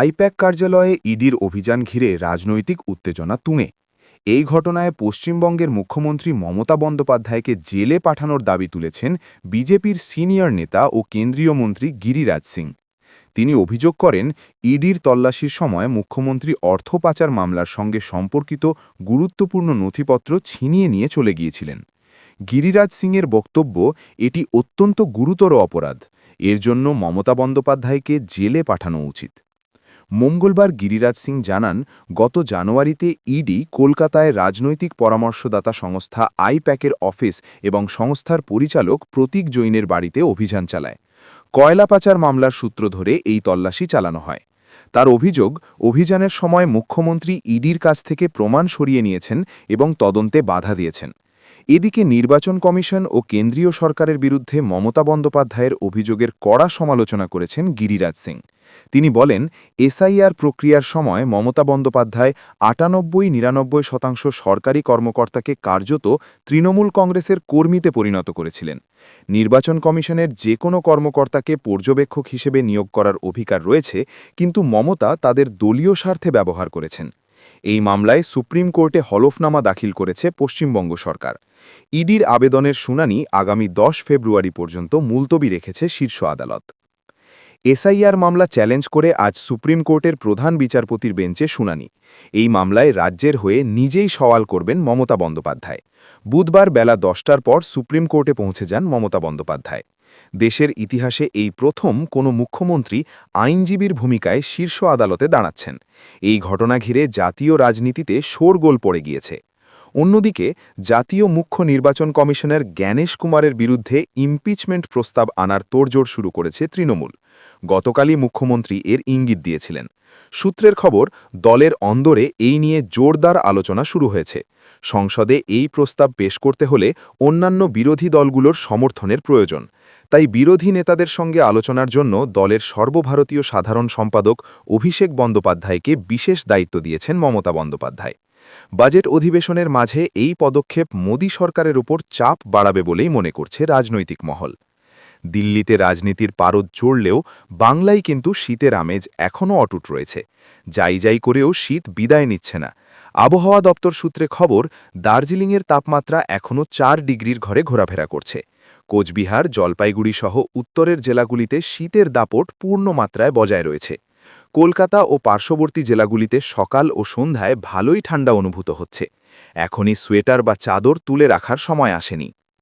I-PAC কার্যালয়ে ইডির অভিযান ঘিরে রাজনৈতিক উত্তেজনা তুঙ্গে। এই ঘটনায় পশ্চিমবঙ্গের মুখ্যমন্ত্রী মমতা বন্দ্যোপাধ্যায়কে জেলে পাঠানোর দাবি তুলেছেন বিজেপির সিনিয়র নেতা ও কেন্দ্রীয় মন্ত্রী গিরিরাজ সিং। তিনি অভিযোগ করেন, ইডির তল্লাশির সময় মুখ্যমন্ত্রী অর্থ পাচার মামলার সঙ্গে সম্পর্কিত গুরুত্বপূর্ণ নথিপত্র ছিনিয়ে নিয়ে চলে গিয়েছিলেন। গিরিরাজ সিংয়ের বক্তব্য, এটি অত্যন্ত গুরুতর অপরাধ, এর জন্য মমতা বন্দ্যোপাধ্যায়কে জেলে পাঠানো উচিত। মঙ্গলবার গিরিরাজ সিং জানান, গত জানুয়ারিতে ইডি কলকাতায় রাজনৈতিক পরামর্শদাতা সংস্থা আইপ্যাকের অফিস এবং সংস্থার পরিচালক প্রতীক জৈনের বাড়িতে অভিযান চালায়। কয়লা পাচার মামলার সূত্র ধরে এই তল্লাশি চালানো হয়। তার অভিযোগ, অভিযানের সময় মুখ্যমন্ত্রী ইডির কাছ থেকে প্রমাণ সরিয়ে নিয়েছেন এবং তদন্তে বাধা দিয়েছেন। এদিকে নির্বাচন কমিশন ও কেন্দ্রীয় সরকারের বিরুদ্ধে মমতা বন্দ্যোপাধ্যায়ের অভিযোগের কড়া সমালোচনা করেছেন গিরিরাজ সিং। তিনি বলেন, এসআইআর প্রক্রিয়ার সময় মমতা বন্দ্যোপাধ্যায় ৯৮-৯৯% সরকারি কর্মকর্তাকে কার্যত তৃণমূল কংগ্রেসের কর্মীতে পরিণত করেছিলেন। নির্বাচন কমিশনের যে কোনো কর্মকর্তাকে পর্যবেক্ষক হিসেবে নিয়োগ করার অধিকার রয়েছে, কিন্তু মমতা তাদের দলীয় স্বার্থে ব্যবহার করেছেন। এই মামলায় সুপ্রিম কোর্টে হলফনামা দাখিল করেছে পশ্চিমবঙ্গ সরকার। ইডির আবেদনের শুনানি আগামী ১০ ফেব্রুয়ারি পর্যন্ত মুলতবি রেখেছে শীর্ষ আদালত। এসআইআর মামলা চ্যালেঞ্জ করে আজ সুপ্রিম কোর্টের প্রধান বিচারপতির বেঞ্চে শুনানি। এই মামলায় রাজ্যের হয়ে নিজেই সওয়াল করবেন মমতা বন্দ্যোপাধ্যায়। বুধবার বেলা ১০টার পর সুপ্রিম কোর্টে পৌঁছে যান মমতা বন্দ্যোপাধ্যায়। দেশের ইতিহাসে এই প্রথম কোনো মুখ্যমন্ত্রী আইনজীবীর ভূমিকায় শীর্ষ আদালতে দাঁড়াচ্ছেন। এই ঘটনা ঘিরে জাতীয় রাজনীতিতে শোরগোল পড়ে গিয়েছে। অন্যদিকে জাতীয় মুখ্য নির্বাচন কমিশনার জ্ঞানেশ কুমারের বিরুদ্ধে ইমপিচমেন্ট প্রস্তাব আনার তোড়জোড় শুরু করেছে তৃণমূল। গতকালই মুখ্যমন্ত্রী এর ইঙ্গিত দিয়েছিলেন। সূত্রের খবর, দলের অন্দরে এই নিয়ে জোরদার আলোচনা শুরু হয়েছে। সংসদে এই প্রস্তাব পেশ করতে হলে অন্যান্য বিরোধী দলগুলোর সমর্থনের প্রয়োজন। তাই বিরোধী নেতাদের সঙ্গে আলোচনার জন্য দলের সর্বভারতীয় সাধারণ সম্পাদক অভিষেক বন্দ্যোপাধ্যায়কে বিশেষ দায়িত্ব দিয়েছেন মমতা বন্দ্যোপাধ্যায়। বাজেট অধিবেশনের মাঝে এই পদক্ষেপ মোদী সরকারের উপর চাপ বাড়াবে বলেই মনে করছে রাজনৈতিক মহল। দিল্লিতে রাজনীতির পারদ চড়লেও বাংলায় কিন্তু শীতের আমেজ এখনও অটুট রয়েছে। যাই যাই করেও শীত বিদায় নিচ্ছে না। আবহাওয়া দপ্তর সূত্রে খবর, দার্জিলিংয়ের তাপমাত্রা এখনও ৪ ডিগ্রির ঘরে ঘোরাফেরা করছে। কোচবিহার, জলপাইগুড়ি সহ উত্তরের জেলাগুলিতে শীতের দাপট পূর্ণ মাত্রায় বজায় রয়েছে। কলকাতা ও পার্শ্ববর্তী জেলাগুলিতে সকাল ও সন্ধ্যায় ভালোই ঠান্ডা অনুভূত হচ্ছে। এখনই সোয়েটার বা চাদর তুলে রাখার সময় আসেনি।